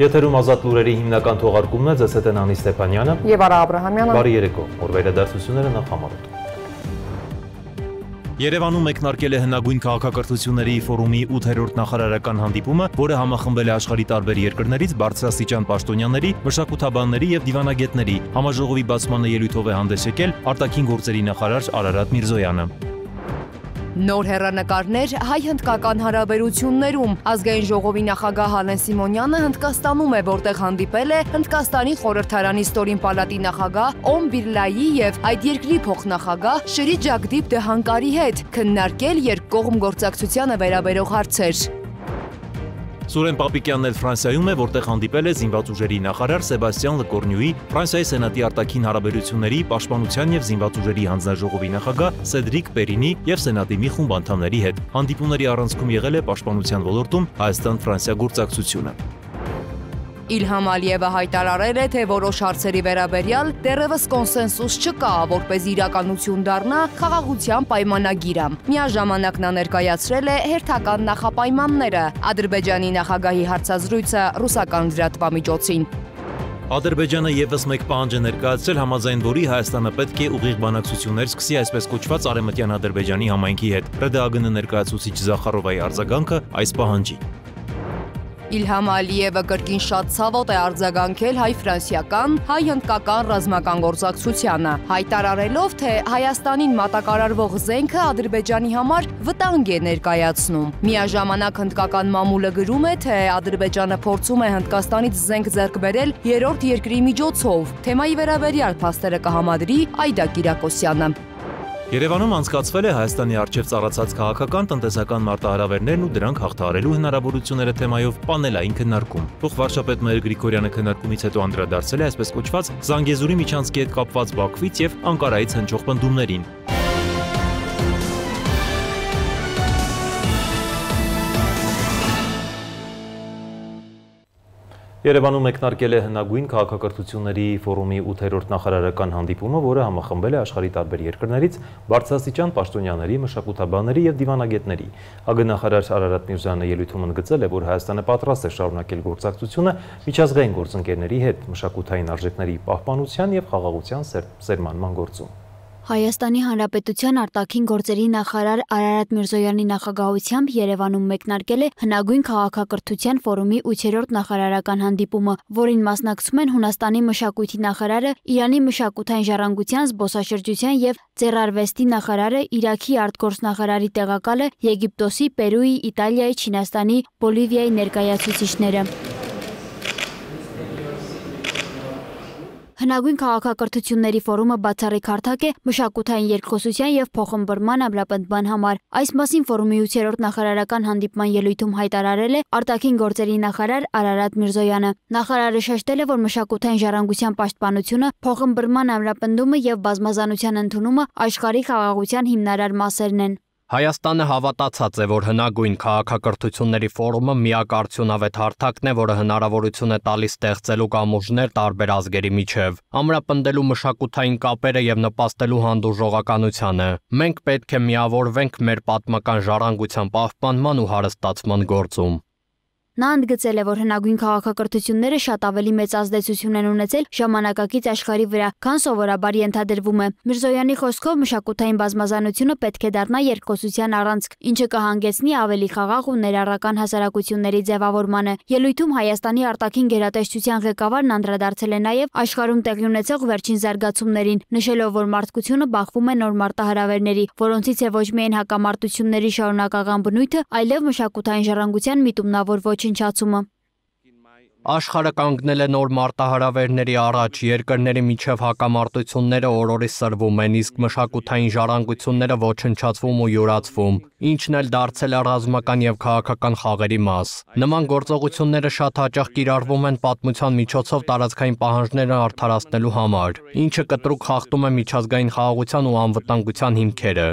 Եթերում ազատ լուրերի հիմնական թողարկումն է, ձեզ հետ են Անի Ստեփանյանը եւ Արա Աբրահամյանը։ Բարի երեկո, օրվա իրադարձությունները նախամարոտ։ Երևանում մեկնարկել է հնագույն քաղաքակրթությունների ֆորումի 8-րդ նախարարական հանդիպումը, որը համախմբել է աշխարհի տարբեր երկրներից բարձրաստիճան պաշտոնյաների, մշակութաբանների եւ դիվանագետների։ Համաժողովի բացմանը ելույթով է հանդես եկել արտաքին գործերի նախարար Արարատ Միրզոյանը։ Նոր հեռանկարներ հայ-հնդկական հարաբերություններում ազգային ժողովի նախագահ Հալեն Սիմոնյանը Հնդկաստանում է, որտեղ հանդիպել է Հնդկաստանի խորհրդարանի ստորին պալատի նախագահ Օմ Բիրլայի եւ այդ երկրի փոխնախագահ Շրի Ջագդիպ Դհանկարի հետ, քննարկել երկկողմ գործակցությանը վերաբերող հարցեր։ Սուրեն Պապիկյանն էլ Ֆրանսիայում է, որտեղ հանդիպել է զինված ուժերի նախարար Սեբաստիան Լկորնյուի, Ֆրանսիայի Սենատի արտաքին հարաբերությունների, պաշտպանության եւ զինված ուժերի հանձնաժողովի նախագահ Սեդրիկ Պերինի եւ Սենատի մի խումբ անդամների հետ։ Հանդիպումների առանցքում եղել է պաշտպանության ոլորտում Հայաստան-Ֆրանսիա գործակցությունը։ Իլհամ Ալիևը հայտարարել է, թե որոշ հարցերի վերաբերյալ դեռևս կոնսենսուս չկա, որպես իրականություն դառնա խաղաղության պայմանագիրը։ Միաժամանակ նա ներկայացրել է հերթական նախապայմանները, Ադրբեջանի նախագահի հարցազրույցը ռուսական լրատվամիջոցին։ Ադրբեջանը եւս մեկ պահանջ է ներկայացրել, համաձայն որի Հայաստանը պետք է ուղիղ բանակցություններ սկսի այսպես կոչված Արևմտյան Ադրբեջանի համայնքի հետ։ ՌԴԱԳՆ ներկայացուցիչ Զախարովայի արձագանքը այս պահանջի։ Իլհամ Ալիևը կրկին շատ ցավոտ է արձագանքել հայ-ֆրանսիական, հայ-հնդկական ռազմական գործակցությանը, հայտարարելով, թե Հայաստանին մատակարարվող զենքը Ադրբեջանի համար վտանգ է ներկայացնում։ Միաժամանակ հնդկական մամուլը գրում է, թե Ադրբեջանը փորձում է Հնդկաստանից զենք ձեռք բերել երրորդ երկրի միջոցով։ Թեմայի վերաբերյալ փաստերը կհամադրի Այդա Կիրակոսյանը։ Երևանում անցկացվել է Հայաստանի առջև ծառացած քաղաքական տնտեսական մարտահրավերներն ու դրանք հաղթահարելու հնարավորությունները թեմայով պանելային քննարկում։ Փոխվարշապետ Մհեր Գրիգորյանը քննարկումից հետո անդրադարձել է այսպես կոչված Զանգեզուրի միջանցքի հետ կապված Բաքվից եւ Անկարայից հնչող պնդումներին։ Երևանում մեկնարկել է հնագույն քաղաքակրթությունների ֆորումի 8-րդ նախարարական հանդիպումը, որը համախմբել է աշխարհի տարբեր երկրներից բարձրաստիճան պաշտոնյաների, մշակութաբանների եւ դիվանագետների։ ԱԳ նախարար Արարատ Միրզոյանը ելույթում ընդգծել է, որ Հայաստանը պատրաստ է շարունակել գործակցությունը միջազգային գործընկերների հետ մշակութային արժեքների պահպանության եւ խաղաղության սերմանման գործում։ Հայաստանի Հանրապետության արտաքին գործերի նախարար Արարատ Միրզոյանի նախագահությամբ Երևանում մեկնարկել է հնագույն քաղաքակրթության ֆորումի 8-րդ նախարարական հանդիպումը, որին մասնակցում են Հունաստանի մշակույթի նախարարը, Իրանի մշակութային ժառանգության, զբոսաշրջության եւ ձեռարվեստի նախարարը, Իրաքի արտգործնախարարի տեղակալը, Եգիպտոսի, Պերուի, Իտալիայի, Չինաստանի, Բոլիվիայի ներկայացուցիչները։ Հնագույն քաղաքակրթությունների ֆորումը բացառիկ հարթակ է մշակութային երկխոսության եւ փոխըմբռնման ամրապնդման համար։ Այս մասին ֆորումի 8-րդ նախարարական հանդիպման ելույթում հայտարարել է արտաքին գործերի նախարար Արարատ Միրզոյանը։ Նախարարը շեշտել է, որ մշակութային ժառանգության պաշտպանությունը, փոխըմբռնման ամրապնդումը եւ բազմազանության ընդունումը աշխարհի խաղաղության հիմնարար մասերն են։ Հայաստանը հավատացած է, որ հնագույն քաղաքակրթությունների ֆորումը միակ արդյունավետ հարթակն է, որը հնարավորություն է տալիս ստեղծելու կամուրջներ տարբեր ազգերի միջև, ամրապնդելու մշակութային կապերը եւ նպաստելու հանդուրժողականությանը։ Մենք պետք է միավորվենք մեր պատմական ժառանգության պահպանման ու հարստացման գործում։ Նա ընդգծել է, որ հնագույն քաղաքակրթությունները շատ ավելի մեծ ազդեցություն են ունեցել ժամանակակից աշխարհի վրա, քան սովորաբար ենթադրվում է։ Միրզոյանի խոսքով մշակութային բազմազանությունը պետք է դառնա երկխոսության առանցք, ինչը կհանգեցնի ավելի խաղաղ ու ներառական հասարակությունների ձևավորմանը։ Ելույթում Հայաստանի արտաքին գերատեսչության ղեկավարն անդրադարձել է նաև աշխարհում տեղի ունեցող վերջին զարգացումներին, նշելով, որ մարդկությունը բախվում է նոր մարտահրավերների, որոնցից է ոչ միայն հակամարտությունների շարունակական բնույթը, այլև մշակութային ժառանգության միտումնավոր ոչնչացումը։ Աշխարհը կանգնել է նոր մարտահրավերների առաջ, երկրների միջև հակամարտությունները օրորի սրվում են, իսկ մշակութային ժառանգությունները ոչնչացվում ու յուրացվում, ինչն էլ դարձել է ռազմական եւ քաղաքական խաղերի մաս։ Նման գործողությունները շատ հաճախ կիրառվում են պատմության միջոցով տարածքային պահանջները արդարացնելու համար, ինչը կտրուկ խախտում է միջազգային խաղաղության ու անվտանգության հիմքերը։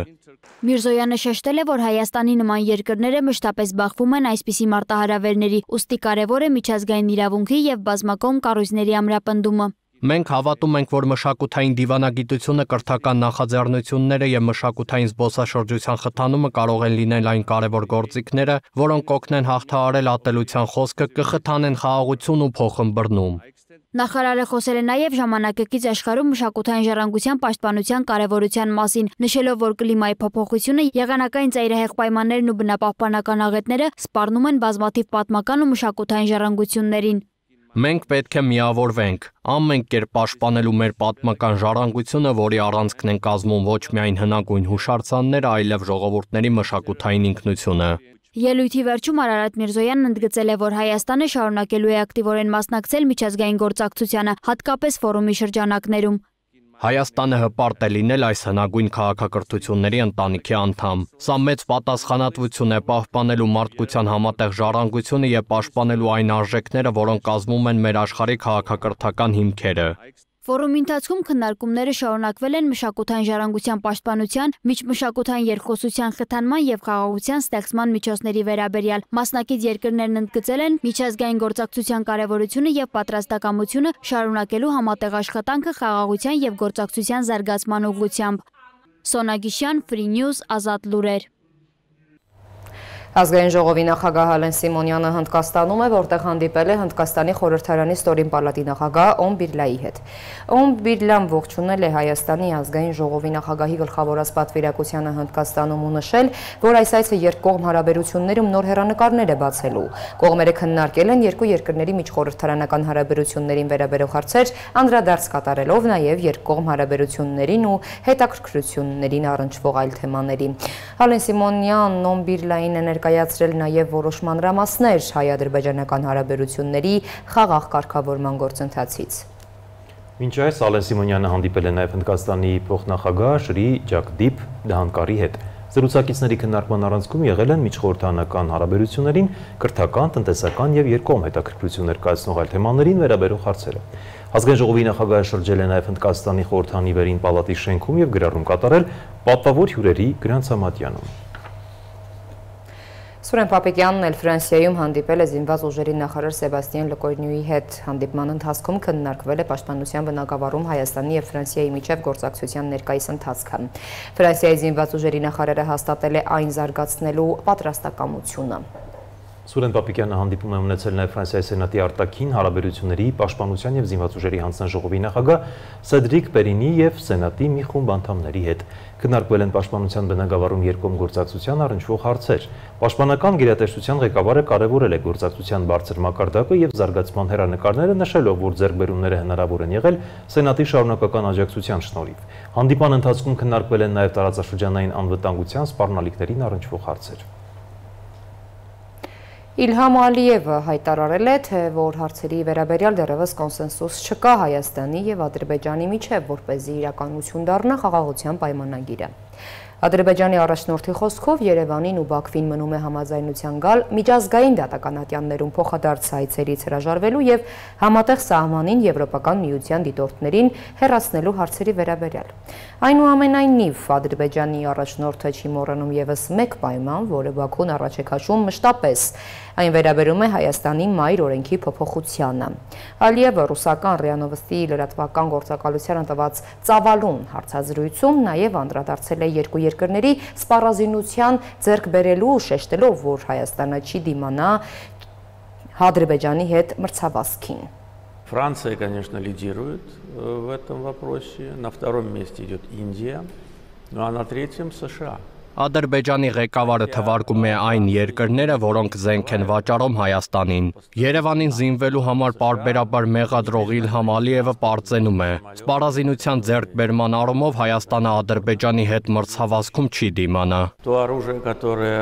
Միրզոյանը շեշտել է, որ Հայաստանի նման երկրները մշտապես բախվում են այսպիսի մարտահրավերների, ուստի կարևոր է միջազգային իրավունքի եւ բազմակողմ կառույցների ամրապնդումը։ Մենք հավատում ենք, որ մշակութային դիվանագիտությունը, կրթական նախաձեռնությունները եւ մշակութային զբոսաշրջության խթանումը կարող են լինել այն կարևոր գործիքները, որոնք կօգնեն հաղթահարել ատելության խոսքը, կխթանեն խաղաղություն ու փոխըմբռնում։ Նախարարը խոսել է նաև ժամանակակից աշխարհում մշակութային ժառանգության պաշտպանության կարևորության մասին, նշելով, որ կլիմայի փոփոխությունը, եղանակային ծայրահեղ պայմաններն ու բնապահպանական աղետները սպառնում են բազմաթիվ պատմական ու մշակութային ժառանգություններին։ Մենք պետք է միավորվենք, ամեն կերպ պաշտպանելու մեր պատմական ժառանգությունը, որի առանցքն են կազմում ոչ միայն հնագույն հուշարձանները, այլև ժողովուրդների մշակութային ինքնությունը։ Ելույթի վերջում Արարատ Միրզոյանն ընդգծել է, որ Հայաստանը շարունակելու է ակտիվորեն մասնակցել միջազգային գործակցությանը, հատկապես ֆորումի շրջանակներում։ Հայաստանը հպարտ է լինել այս հնագույն քաղաքակրթությունների ընտանիքի անդամ։ Սա մեծ պատասխանատվություն է պահպանելու մարդկության համատեղ ժառանգությունը եւ պաշտպանելու այն արժեքները, որոնք կազմում են մեր աշխարհի քաղաքակրթական հիմքերը։ Ֆորումի ընթացքում քննարկումները շարունակվել են մշակութային ժառանգության պաշտպանության, միջմշակութային երկխոսության խթանման եւ խաղաղության ստեղծման միջոցների վերաբերյալ։ Մասնակից երկրներն ընդգծել են միջազգային գործակցության կարևորությունը եւ պատրաստակամությունը շարունակելու համատեղ աշխատանքը խաղաղության եւ գործակցության զարգացման ուղղությամբ։ Սոնա Գիշյան, Free News, Ազատ լուրեր։ Ազգային ժողովի նախագահ Ալեն Սիմոնյանը Հնդկաստանում է, որտեղ հանդիպել է Հնդկաստանի խորհրդարանի ստորին պալատի նախագահ Օմ Բիրլայի հետ։ Օմ Բիրլան ողջունել է Հայաստանի ազգային ժողովի նախագահի գլխավորած պատվիրակությանը Հնդկաստանում ու նշել, որ այս այցը երկկողմ հարաբերություններում նոր հեռանկարներ է բացելու։ Կողմերը քննարկել են երկու երկրների միջխորհրդարանական հարաբերություններին վերաբերող հարցեր, անդրադարձ կատարելով նաև երկկողմ հարաբերություններին ու հետաքրքրություններին առնչվող այլ թեմաների։ Ալեն Սիմոնյանն Օմ Բիրլային ներկայացրել նաև որոշ մանրամասներ հայ-ադրբեջանական հարաբերությունների խաղաղ կարգավորման գործընթացից։ Մինչ այս Ալեն Սիմոնյանը հանդիպել է նաև Հնդկաստանի փոխնախագահ Շրի Ջագդիպ Դհանկարի հետ։ Զրուցակիցների քննարկման առանցքում եղել են միջխորհրդարանական հարաբերություններին, կրթական, տնտեսական եւ երկկողմ հետաքրքրություններ կայացնող այլ թեմաներին վերաբերող հարցերը։ Ազգային ժողովի նախագահը շրջել է նաև Հնդկաստանի խորհրդանի վերին պալատի շենքում եւ գրառում կատարել պատվավոր հյուրերի գրանցամատյանում։ Սուրեն Պապիկյանն էլ Ֆրանսիայում հանդիպել է զինված ուժերի նախարար Սեբաստիան Լկոյնյուի հետ։ Հանդիպման ընթացքում քննարկվել է պաշտպանության բնագավառում Հայաստանի եւ Ֆրանսիայի միջև գործակցության ներկայիս ընթացքը։ Ֆրանսիայի զինված ուժերի նախարարը հաստատել է այն զարգացնելու պատրաստակամությունը։ Սուրեն Պապիկյանը հանդիպում է ունեցել նաև Ֆրանսիայի Սենատի արտաքին հարաբերությունների, պաշտպանության եւ զինված ուժերի հանձնաժողովի նախագահ Սեդրիկ Պերինի եւ Սենատի մի խումբ անդամների հետ։ Քննարկվել են պաշտպանության բնագավառում երկկողմ գործակցության առնչվող հարցեր։ Պաշտպանական գերատեսչության ղեկավարը կարևորել է գործակցության բարձր մակարդակը եւ զարգացման հեռանկարները, նշելով, որ ձեռքբերումները հնարավոր են եղել Սենատի շարունակական աջակցության շնորհիվ։ Հանդիպան ընթացքում քննարկվել են նաև տարածաշրջանային անվտանգության սպառնալիքներին առնչվող հարցեր։ Իլհամ Ալիևը հայտարարել է, թե որ հարցերի վերաբերյալ դեռևս կոնսենսուս չկա Հայաստանի եւ Ադրբեջանի միջև, որպեսզի իրականություն դառնա խաղաղության պայմանագիրը։ Ադրբեջանի առաջնորդի խոսքով Երևանին ու Բաքվին մնում է համաձայնության գալ միջազգային դատականատյաններում փոխադարձ այցերից հրաժարվելու եւ համատեղ սահմանին Եվրոպական միության դիտորդներին հեռացնելու հարցերի վերաբերյալ։ Այնուամենայնիվ, Ադրբեջանի առաջնորդը չի մոռանում եւս մեկ պայման, որը Բաքուն առաջ է քաշում մշտապես։ Այն վերաբերում է Հայաստանի մայր օրենքի փոփոխությանը։ Ալիևը ռուսական ՌԻԱ Նովոստի լրատվական գործակալությանը տված ծավալուն հարցազրույցում նաև անդրադարձել է երկու երկրների սպառազինության ձեռք բերելու, շեշտելով, որ Հայաստանը չի դիմանա Ադրբեջանի հետ մրցավազքին։ Франция, конечно, лидирует в этом вопросе. На втором месте идет Индия, ну а на третьем США. Ադրբեջանի ղեկավարը թվարկում է այն երկրները, որոնք զենք են վաճառում Հայաստանին։ Երևանին զինվելու համար պարբերաբար մեղադրող Իլհամ Ալիևը պարծենում է. սպառազինության ձեռքբերման առումով Հայաստանը Ադրբեջանի հետ մրցավազքում չի դիմանա։ То оружие, которое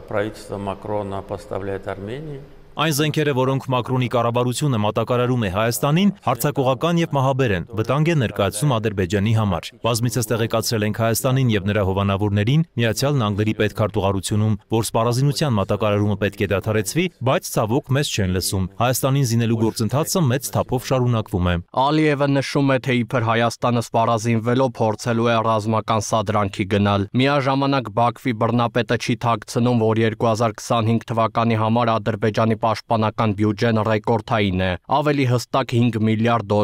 правительство Макрона поставляет Армении, Այն զենքերը, որոնք Մակրոնի կառավարությունը մատակարարում է Հայաստանին, հարձակողական եւ մահաբեր են, վտանգ է ներկայացում Ադրբեջանի համար։ Բազմիցս տեղեկացրել ենք Հայաստանին եւ նրա հովանավորներին Միացյալ Նահանգների պետքարտուղարությունում, որ սպառազինության մատակարարումը պետք է դադարեցվի, բայց ցավոք մեզ չեն լսում։ Հայաստանին զինելու գործընթացը մեծ թափով շարունակվում է։ Ալիևը նշում է, թե իբր Հայաստանը սպառազինվելով փորձելու է ռազմական սադրանքի գնալ։ Միաժամանակ Բաքվի բռնապետը չի թաքցնում, որ 2025 թվականի համար Ադրբեջանի պաշտպանական բյուջեն ռեկորդային է, ավելի հստակ $5 միլիարդ։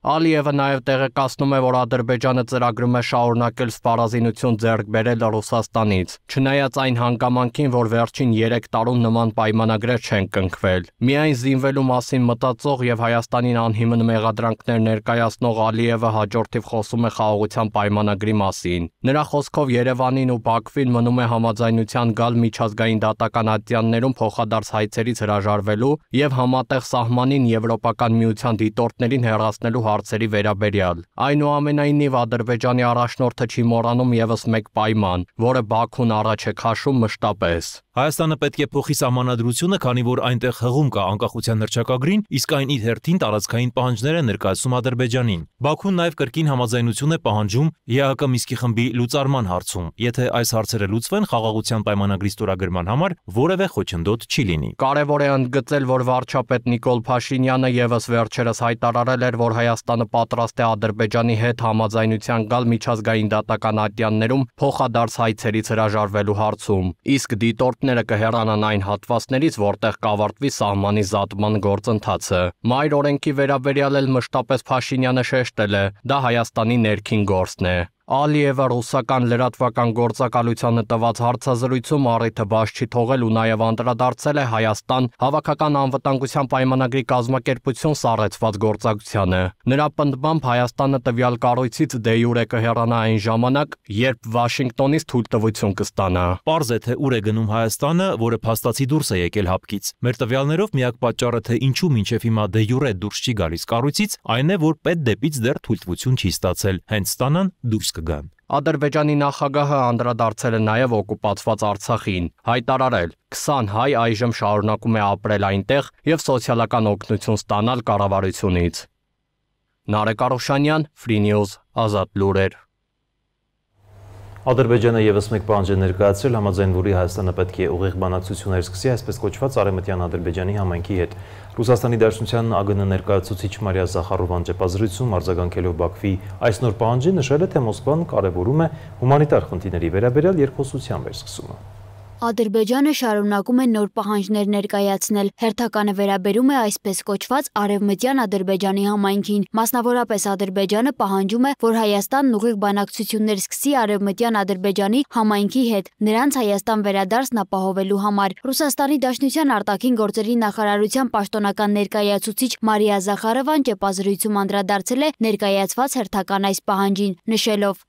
Ալիևը նաև տեղեկացնում է, որ Ադրբեջանը ծրագրում է շարունակել սպառազինություն ձեռք բերել Ռուսաստանից, չնայած այն հանգամանքին, որ վերջին 3 տարում նման պայմանագրեր չեն կնքվել։ Միայն զինվելու մասին մտածող եւ Հայաստանին անհիմն մեղադրանքներ ներկայացնող Ալիևը հաջորդիվ խոսում է խաղաղության պայմանագրի մասին։ Նրա խոսքով Երևանին ու Բաքվին մնում է համաձայնության գալ միջազգային դատական ատյաններում փոխադարձ հայցերից հրաժարվելու եւ համատեղ սահմանին Եվրոպական միության դիտորդներին հեռացնելու հարցերի վերաբերյալ։ Այնուամենայնիվ Ադրբեջանի առաջնորդը չի մոռանում եւս մեկ պայման, որը Բաքուն առաջ է քաշում մշտապես։ Հայաստանը պետք է փոխի սահմանադրությունը, քանի որ այնտեղ հղում կա անկախության հռչակագրին, իսկ այն իր հերթին տարածքային պահանջներ է ներկայացում Ադրբեջանին։ Բաքուն նաև կրկին համաձայնություն է պահանջում ԵԱՀԿ Մինսկի խմբի լուծարման հարցում, եթե այս հարցերը լուծվեն, խաղաղության պայմանագրի ստորագրման համար որևէ խոչընդոտ չի լինի։ Կարևոր է ընդգծել, որ վարչապետ Նիկոլ Փաշինյանը եւս վերջերս հայտարարել էր, որ Հայաստանը պատրաստ է Ադրբեջանի հետ համաձայնության գալ միջազգային դատական ատյաններում փոխադարձ հայցերից հրաժարվելու հարցում, իսկ դիտորդները կհեռանան այն հատվածներից, որտեղ կավարտվի սահմանի զատման գործընթացը։ Մայր օրենքի վերաբերյալ էլ մշտապես Փաշինյանը շեշտել է, դա Հայաստանի ներքին գործն է։ Ալիևը ռուսական լրատվական գործակալությանը տված հարցազրույցում առիթը բաց չի թողել ու նաև անդրադարձել է Հայաստան հավաքական անվտանգության պայմանագրի կազմակերպություն սառեցված գործակցությանը։ Նրա պնդմամբ Հայաստանը տվյալ կառույցից դե յուրե կհեռանա այն ժամանակ, երբ Վաշինգտոնից թույլտվություն կստանա։ Պարզ է, թե ուր է գնում Հայաստանը, որը փաստացի դուրս է եկել հապկից։ Մեր տվյալներով միակ պատճառը, թե ինչու մինչև հիմա դե յուրե դուրս չի գալիս կառույցից, այն է, որ պետդեպից դեռ թույլտվություն չի ստացել, հենց ստանան դուրս կգան։ Ադրբեջանի նախագահը անդրադարձել է նաև օկուպացված Արցախին, հայտարարել 20 հայ այժմ շարունակում է ապրել այնտեղ եւ սոցիալական օգնություն ստանալ կառավարությունից։ Նարեկ Արուշանյան, Free News, Ազատ լուրեր։ Ադրբեջանը եւս մեկ պահանջ է ներկայացրել, համաձայն որի Հայաստանը պետք է ուղիղ բանակցություններ սկսի այսպես կոչված Արևմտյան Ադրբեջանի համայնքի հետ։ Ռուսաստանի Դաշնության ԱԳՆ ներկայացուցիչ Մարիա Զախարովան ճեպազրույցում արձագանքելով Բաքվի այս նոր պահանջի նշել է, թե Մոսկվան կարևորում է հումանիտար խնդիրների վերաբերյալ երկխոսության վերսկսումը։ Ադրբեջանը շարունակում է նոր պահանջներ ներկայացնել, հերթականը վերաբերում է այսպես կոչված Արևմտյան Ադրբեջանի համայնքին, մասնավորապես Ադրբեջանը պահանջում է, որ Հայաստանն ուղիղ բանակցություններ սկսի Արևմտյան Ադրբեջանի համայնքի հետ, նրանց Հայաստան վերադարձն ապահովելու համար։ Ռուսաստանի Դաշնության արտաքին գործերի նախարարության պաշտոնական ներկայացուցիչ Մարիա Զախարովան ճեպազրույցում անդրադարձել է ներկայացված հերթական այս պահանջին, նշելով.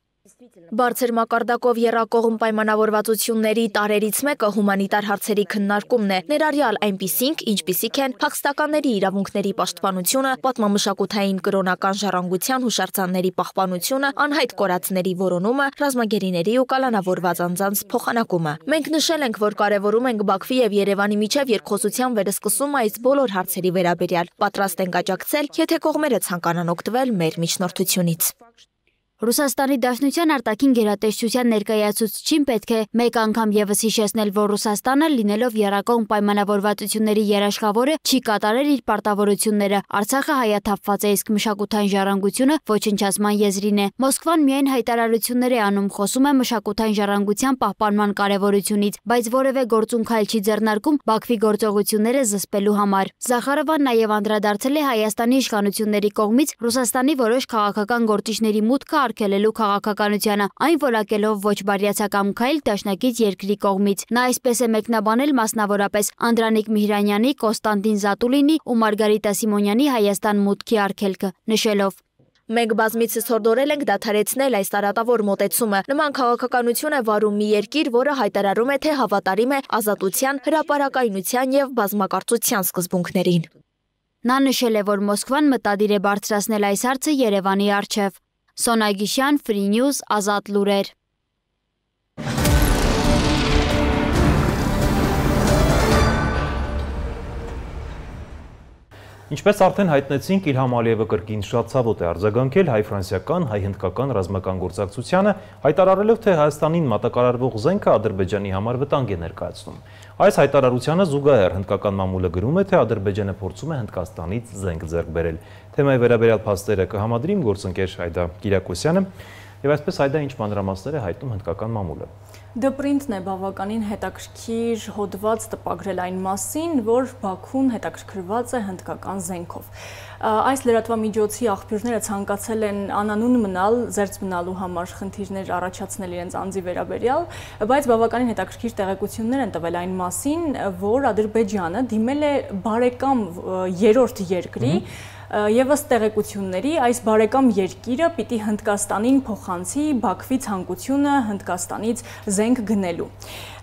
Բարձր մակարդակով եռակողմ պայմանավորվածությունների տարերից մեկը հումանիտար հարցերի քննարկումն է, ներառյալ այնպիսինք, ինչպիսիք են փախստականների իրավունքների պաշտպանությունը, պատմամշակութային կրոնական ժառանգության հուշարձանների պահպանությունը, անհայտ կորածների որոնումը, ռազմագերիների ու կալանավորված անձանց փոխանակումը։ Մենք նշել ենք, որ կարևորում ենք Բաքվի եւ Երևանի միջև երկխոսության վերսկսումը այս բոլոր հարցերի վերաբերյալ։ Պատրաստ ենք աջակցել, եթե կողմերը ցանկանան օգտվել մեր միջնորդությունից։ Ռուսաստանի Դաշնության արտաքին գերատեսչության ներկայացուցչին պետք է մեկ անգամ եւս հիշեցնել, որ Ռուսաստանը, լինելով եռակողմ պայմանավորվածությունների երաշխավորը, չի կատարել իր պարտավորությունները։ Արցախը հայաթափված է, իսկ մշակութային ժառանգությունը ոչնչացման եզրին է։ Մոսկվան միայն հայտարարություններ է անում, խոսում է մշակութային ժառանգության պահպանման կարևորությունից, բայց որևէ գործուն քայլ չի ձեռնարկում Բաքվի գործողությունները զսպելու համար։ Զախարովան նաեւ անդրադարձել է Հայաստանի իշխանությունների կողմից Ռուսաստանի որոշ քաղաքական գործիչների մուտքը արգելելու քաղաքականությանը, այն որակելով ոչ բարյացակամ քայլ դաշնակից երկրի կողմից։ Նա այսպես է մեկնաբանել մասնավորապես Անդրանիկ Միհրանյանի, Կոստանդին Զատուլինի ու Մարգարիտա Սիմոնյանի Հայաստան մուտքի արգելքը, նշելով. Մենք բազմիցս հորդորել ենք դադարեցնել այս տարատավոր մոտեցումը։ Նման քաղաքականություն է վարում մի երկիր, որը հայտարարում է, թե հավատարիմ է ազատության, հրապարակայնության եւ բազմակարծության սկզբունքներին։ Նա նշել է, որ Մոսկվան մտադիր է բարձրացնել այս հարցը Երևանի առջև։ Սոնա Գիշյան, Free News, Ազատ լուրեր։ Ինչպես արդեն հայտնեցինք, Իլհամ Ալիևը կրկին շատ ցավոտ է արձագանքել հայ-ֆրանսիական, հայ-հնդկական ռազմական գործակցությանը, հայտարարելով, թե Հայաստանին մատակարարվող զենքը Ադրբեջանի համար վտանգ է ներկայացնում։ Այս հայտարարությանը զուգահեռ հնդկական մամուլը գրում է, թե Ադրբեջանը փորձում է Հնդկաստանից զենք ձեռք բերել։ Թեմայի վերաբերյալ փաստերը կհամադրիմ գործընկեր Այդա Կիրակոսյանը, եւ այսպես Այդա ինչ մանրամասներ է հայտնում հնդկական մամուլը։ Դպրինտն է բավականին հետաքրքիր հոդված տպագրել այն մասին, որ Բաքուն հետաքրքրված է հնդկական զենքով։ Այս լրատվամիջոցի աղբյուրները ցանկացել են անանուն մնալ, զերծ մնալու համար խնդիրներ առաջացնել իրենց անձի վերաբերյալ, բայց բավականին հետաքրքիր տեղեկություններ են տվել այն մասին, որ Ադրբեջանը դիմել է բարեկամ երրորդ երկրի Եվ ըստ տեղեկությունների այս բարեկամ երկիրը պիտի Հնդկաստանին փոխանցի Բաքվի ցանկությունը Հնդկաստանից զենք գնելու։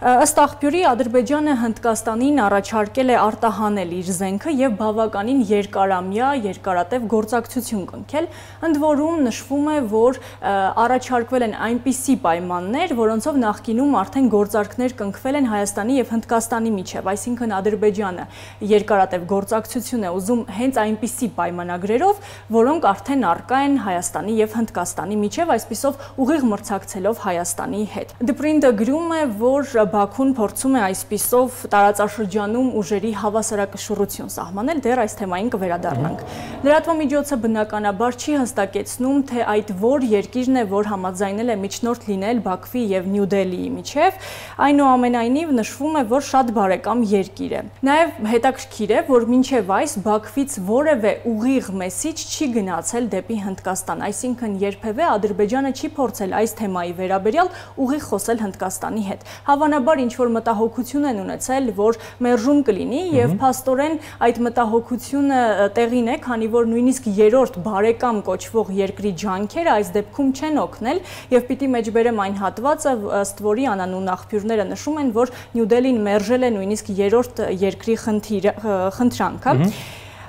Ըստ աղբյուրի Ադրբեջանը Հնդկաստանին առաջարկել է արտահանել իր զենքը եւ բավականին երկարամյա երկարատև գործակցություն կնքել, ընդ որում նշվում է, որ առաջարկվել են այնպիսի պայմաններ, որոնցով նախկինում արդեն գործարքներ կնքվել են Հայաստանի եւ Հնդկաստանի միջև, այսինքն Ադրբեջանը երկարատև գործակցություն է ուզում հենց այնպիսի պայմանագրերով, որոնք արդեն առկա են Հայաստանի եւ Հնդկաստանի միջև, այսպիսով ուղիղ մրցակցելով Հայաստանի հետ։ Դպրինտը գրում է, որ Բաքուն փորձում է այսպիսով տարածաշրջանում ուժերի հավասարակշռություն սահմանել, դեռ այս թեմային կվերադառնանք։ Լրատվամիջոցը բնականաբար չի հստակեցնում, թե այդ որ երկիրն է, որ համաձայնել է միջնորդ լինել Բաքվի եւ Նյու Դելիի միջև, այնուամենայնիվ նշվում է, որ շատ բարեկամ երկիր է։ Նաեւ հետաքրքիր է, որ մինչև այս Բաքվից որևէ ուղիղ մեսիջ չի գնացել դեպի Հնդկաստան, այսինքն երբևէ Ադրբեջանը չի փորձել այս թեմայի վերաբերյալ ուղիղ խոսել Հնդկաստանի հետ։ Հավանաբար ինչ-որ մտահոգություն են ունեցել, որ մերժում կլինի եւ փաստորեն այդ մտահոգությունը տեղին է, քանի որ նույնիսկ երրորդ բարեկամ կոչվող երկրի ջանքերը այս դեպքում չեն օգնել եւ պիտի մեջբերեմ այն հատվածը, ըստ որի անանուն աղբյուրները նշում են, որ Նյու Դելին մերժել է նույնիսկ երրորդ երկրի խնդրանքը։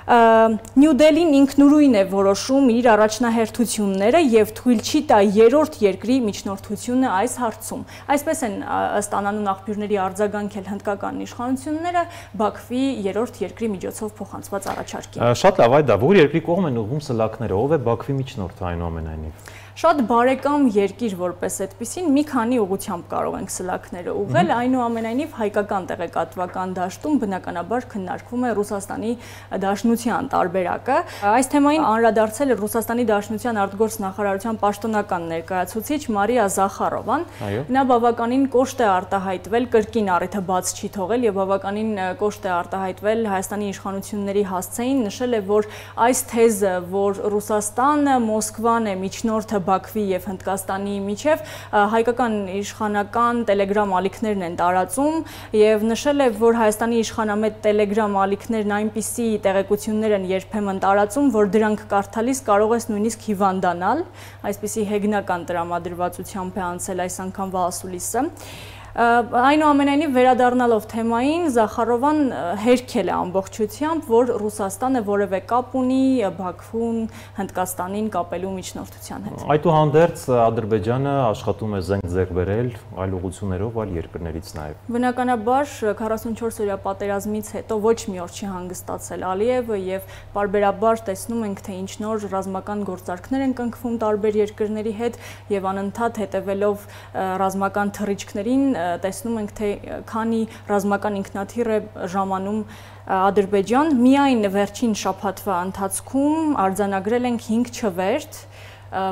Նյու Դելին ինքնուրույն է որոշում իր առաջնահերթությունները եւ թույլ չի տա երրորդ երկրի միջնորդությունը այս հարցում։ Այսպես են ըստ անանուն աղբյուրների արձագանքել հնդկական իշխանությունները Բաքվի երրորդ երկրի միջոցով փոխանցված առաջարկին։ Շատ լավ, այդա, որ երկրի կողմ են ուղղում սլաքները, ով է Բաքվի միջնորդը այնուամենայնիվ։ Շատ բարեկամ երկիր որպես այդպեսին մի քանի ուղղությամբ կարող ենք սլաքները ուղղել, այնուամենայնիվ հայկական տեղեկատվական դաշտում բնականաբար քննարկվում է Ռուսաստանի Դաշնության տարբերակը։ Այս թեմային անդրադարձել է Ռուսաստանի Դաշնության արտգործ նախարարության պաշտոնական ներկայացուցիչ Մարիա Զախարովան։ Նա բավականին կոշտ է արտահայտվել, կրկին առիթը բաց չի թողել եւ բավականին կոշտ է արտահայտվել Հայաստանի իշխանությունների հասցեին, նշել է, որ այս թեզը, որ Ռուսաստանը Մոսկվան է միջնորդը Բաքվի եւ Հնդկաստանի միջև հայկական իշխանական տելեգրամ ալիքներն են տարածում եւ նշել է, որ Հայաստանի իշխանամետ տելեգրամ ալիքներն այնպիսի տեղեկություններ են երբեմն տարածում, որ դրանք կարդալիս կարող ես նույնիսկ հիվանդանալ, այսպիսի հեգնական տրամադրվածությամբ է անցել այս անգամվա ասուլիսը։ Այնուամենայնիվ վերադառնալով թեմային, Զախարովան հերքել է ամբողջությամբ, որ Ռուսաստանը որևէ կապ ունի Բաքվուն Հնդկաստանին կապելու միջնորդության հետ։ Այդուհանդերձ Ադրբեջանը աշխատում է զենք ձեռք բերել այլ ուղղություններով, այլ երկրներից նաև։ Բնականաբար 44-օրյա պատերազմից հետո ոչ մի օր չի հանգստացել Ալիևը եւ պարբերաբար տեսնում ենք, թե ինչ նոր ռազմական գործարքներ են կնքվում տարբեր երկրների հետ եւ անընդհատ հետևելով ռազմական թռիչքներին տեսնում ենք, թե քանի ռազմական ինքնաթիռ է ժամանում Ադրբեջան, միայն վերջին շաբաթվա ընթացքում արձանագրել ենք 5 չվերթ,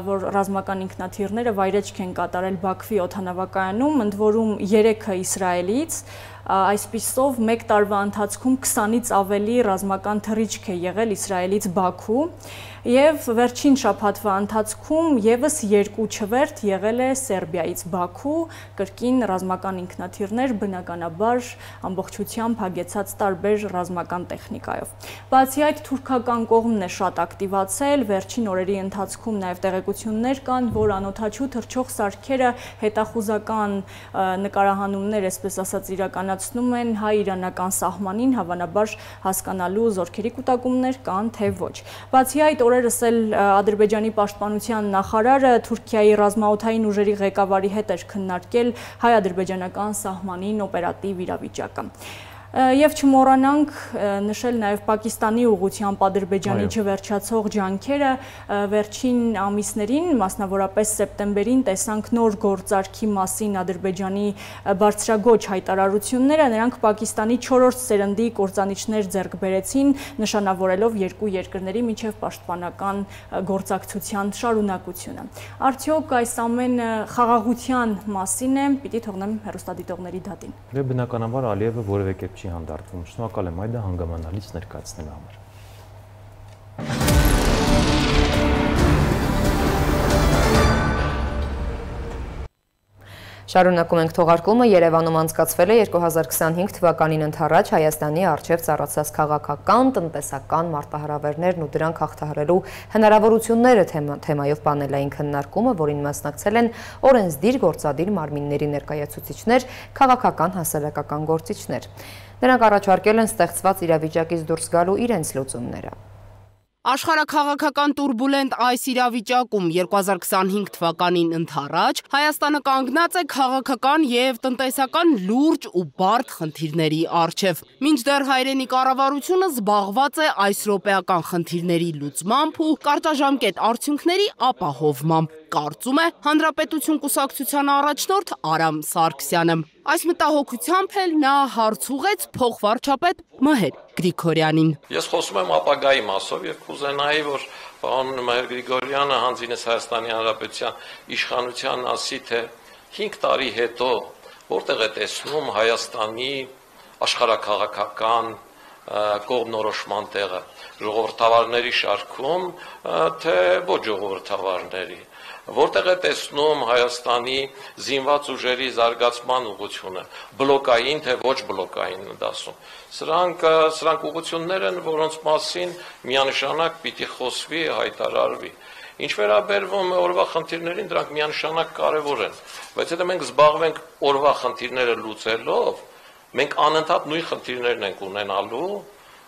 որ ռազմական ինքնաթիռները վայրեջք են կատարել Բաքվի օդանավակայանում, ընդ որում 3-ը Իսրայելից, այսպիսով մեկ տարվա ընթացքում 20-ից ավելի ռազմական թռիչք է եղել Իսրայելից Բաքու եւ վերջին շաբաթվա ընթացքում եւս 2 չվերթ եղել է Սերբիայից Բաքու, կրկին ռազմական ինքնաթիռներ, բնականաբար ամբողջությամբ հագեցած տարբեր ռազմական տեխնիկայով։ Բացի այդ, թուրքական կողմն է շատ ակտիվացել, վերջին օրերի ընթացքում նաեւ տեղեկություններ կան, որ անօդաչու թռչող սարքերը հետախուզական նկարահանումներ, այսպես ասած, իրականացնում են հայ-իրանական սահմանին, հավանաբար հասկանալու զորքերի կուտակումներ կան, թե ոչ։ Բացի այդ, օրերս էլ Ադրբեջանի պաշտպանության նախարարը Թուրքիայի ռազմաօդային ուժերի ղեկավարի հետ էր քննարկել հայ-ադրբեջանական սահմանին օպերատիվ իրավիճակը։ Եվ չմոռանանք նշել նաև Պակիստանի ուղղությամբ Ադրբեջանի չվերջացող ջանքերը վերջին ամիսներին, մասնավորապես սեպտեմբերին տեսանք նոր գործարքի մասին Ադրբեջանի բարձրագոչ հայտարարությունները, նրանք Պակիստանի 4-րդ սերնդի կործանիչներ ձեռք բերեցին, նշանավորելով երկու երկրների միջև պաշտպանական գործակցության շարունակությունը։ Արդյոք այս ամենը խաղաղության մասին է, պիտի թողնեմ հեռուստադիտողների դատին։ Դե բնականաբար Ալիևը որևէ կերպ չի հանդարտվում։ Շնորհակալ եմ Այդա հանգամանալից ներկայացնելու համար։ Շարունակում ենք թողարկումը, Երևանում անցկացվել է 2025 թվականին ընդառաջ Հայաստանի առջև ծառացած քաղաքական, տնտեսական մարտահրավերներն ու դրանք հաղթահարելու հնարավորությունները թեմայով պանելային քննարկումը, որին մասնակցել են օրենսդիր գործադիր մարմինների ներկայացուցիչներ, քաղաքական հասարակական գործիչներ։ Նրանք առաջարկել են ստեղծված իրավիճակից դուրս գալու իրենց լուծումները։ Աշխարհաքաղաքական տուրբուլենտ այս իրավիճակում 2025 թվականին ընդառաջ Հայաստանը կանգնած է քաղաքական եւ տնտեսական լուրջ ու բարդ խնդիրների առջև։ Մինչդեռ հայրենի կառավարությունը զբաղված է այս րոպեական խնդիրների լուծմամբ ու կարճաժամկետ արդյունքների ապահովմամբ, կարծում է Հանրապետություն կուսակցության առաջնորդ Արամ Սարգսյանը։ Այս մտահոգությամբ էլ նա հարց ուղեց փոխվարչապետ Մհեր Գրիգորյանին։ Ես խոսում եմ ապագայի մասով եւ կուզենայի, որ պարոն Մհեր Գրիգորյանը հանձինես Հայաստանի Հանրապետության իշխանության ասի, թե 5 տարի հետո որտեղ է տեսնում Հայաստանի աշխարհաքաղաքական կողմնորոշման տեղը, ժողովրդավարների շարքում, թե ոչ ժողովրդավարների, որտեղ է տեսնում Հայաստանի զինված ուժերի զարգացման ուղղությունը, բլոկային թե ոչ բլոկային դասում։ Սրանք ուղղություններ են, որոնց մասին միանշանակ պիտի խոսվի, հայտարարվի։ Ինչ վերաբերվում է օրվա խնդիրներին, դրանք միանշանակ կարևոր են, բայց եթե մենք զբաղվենք օրվա խնդիրները լուծելով, մենք անընդհատ նույն խնդիրներն ենք ունենալու,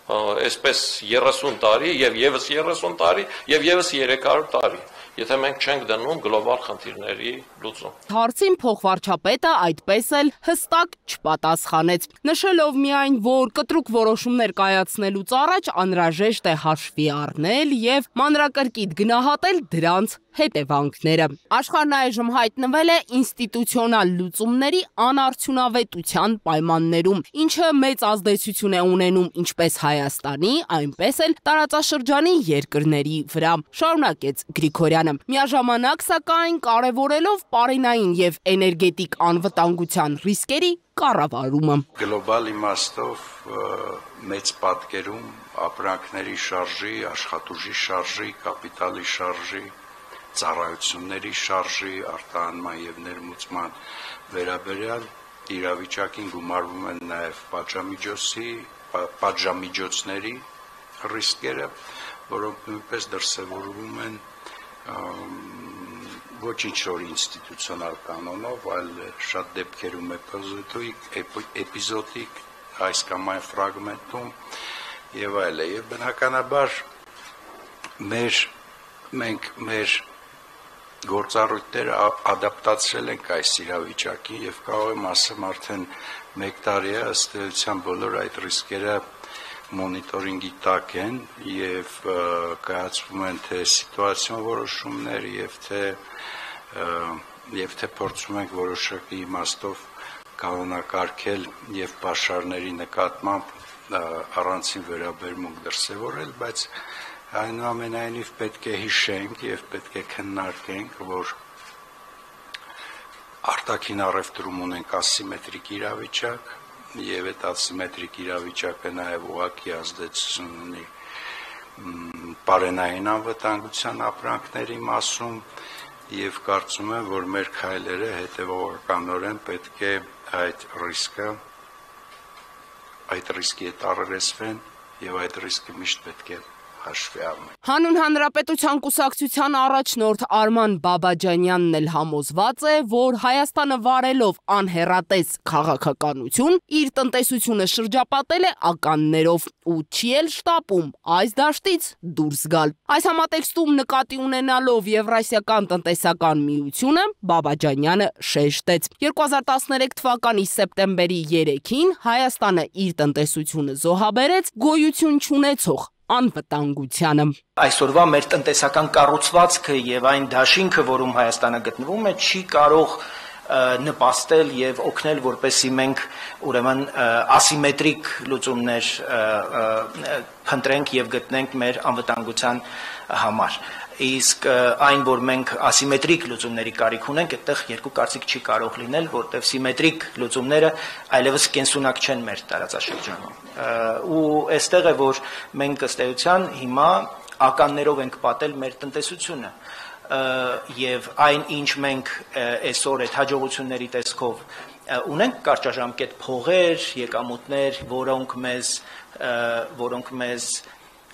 այսպես 30 տարի եւ եւս 30 տարի եւ եւս 300 տարի, եթե մենք չենք դնում գլոբալ խնդիրների լուծում։ Հարցին փոխվարչապետը այդպես էլ հստակ չպատասխանեց, նշելով միայն, որ կտրուկ որոշումներ կայացնելուց առաջ անհրաժեշտ է հաշվի առնել եւ մանրակրկիտ գնահատել դրանց հետևանքները։ Աշխարհն այժմ հայտնվել է ինստիտուցիոնալ լուծումների անարդյունավետության պայմաններում, ինչը մեծ ազդեցություն է ունենում ինչպես Հայաստանի, այնպես էլ տարածաշրջանի երկրների վրա, շարունակեց Գրիգորյանը։ Միաժամանակ, սակայն, կարևորելով պարենային եւ էներգետիկ անվտանգության ռիսկերի կառավարումը։ Գլոբալ իմաստով մեծ պատկերում ապրանքների շարժի, աշխատուժի շարժի, կապիտալի շարժի, ծառայությունների շարժի, արտահանման եւ ներմուծման վերաբերյալ իրավիճակին գումարվում են նաեւ պատժամիջոցների ռիսկերը, որոնք նույնպես դրսևորվում են ոչինչ որ ինստիտուցիոնալ կանոնով, այլ շատ դեպքերում էպիզոդիկ, այս կամ այն ֆրագմենտում եւ այլն։ Եվ բնականաբար մենք մեր գործառույթները ադապտացրել ենք այս իրավիճակին եւ կարող եմ ասեմ արդեն 1 տարի է ըստ էության բոլոր այդ ռիսկերը մոնիտորինգի տակ են եւ կայացվում են թե սիտուացիոն որոշումներ եւ թե փորձում ենք որոշակի իմաստով կանոնակարգել եւ պաշարների նկատմամբ առանցին վերաբերմունք դրսեւորել, բայց այնուամենայնիվ պետք է հիշենք եւ պետք է քննարկենք, որ արտաքին առևտրում ունենք ասիմետրիկ իրավիճակ եւ այդ ասիմետրիկ իրավիճակը նաեւ ուղղակի ազդեցություն ունի պարենային անվտանգության ապրանքների մասում եւ կարծում եմ, որ մեր քայլերը հետեւողականորեն պետք է այդ ռիսկի հետ առերեսվեն եւ այդ ռիսկը միշտ պետք է հաշվի առնենք։ Հանուն Հանրապետության կուսակցության առաջնորդ Արման Բաբաջանյանն էլ համոզված է, որ Հայաստանը վարելով անհեռատես քաղաքականություն, իր տնտեսությունը շրջապատել է ականներով ու չի էլ շտապում այս դաշտից դուրս գալ։ Այս համատեքստում նկատի ունենալով Եվրասիական տնտեսական միությունը, Բաբաջանյանը շեշտեց. 2013 թվականի սեպտեմբերի 3-ին Հայաստանը իր տնտեսությունը զոհաբերեց գոյություն չունեցող անվտանգությանը։ Այսօրվա մեր տնտեսական կառուցվածքը եւ այն դաշինքը, որում Հայաստանը գտնվում է, չի կարող նպաստել եւ օգնել, որպեսզի մենք ուրեմն ասիմետրիկ լուծումներ փնտրենք եւ գտնենք մեր անվտանգության համար։ Իսկ այն, որ մենք ասիմետրիկ լուծումների կարիք ունենք, այդտեղ երկու կարծիք չի կարող լինել, որտեղ սիմետրիկ լուծումները այլևս կենսունակ չեն մեր տարածաշրջանում։ Ու այստեղ է, որ մենք ըստ էության հիմա ականներով ենք պատել մեր տնտեսությունը եւ այն, ինչ մենք այսօր այդ հաջողությունների տեսքով ունենք կարճաժամկետ փողեր, եկամուտներ, որոնք մեզ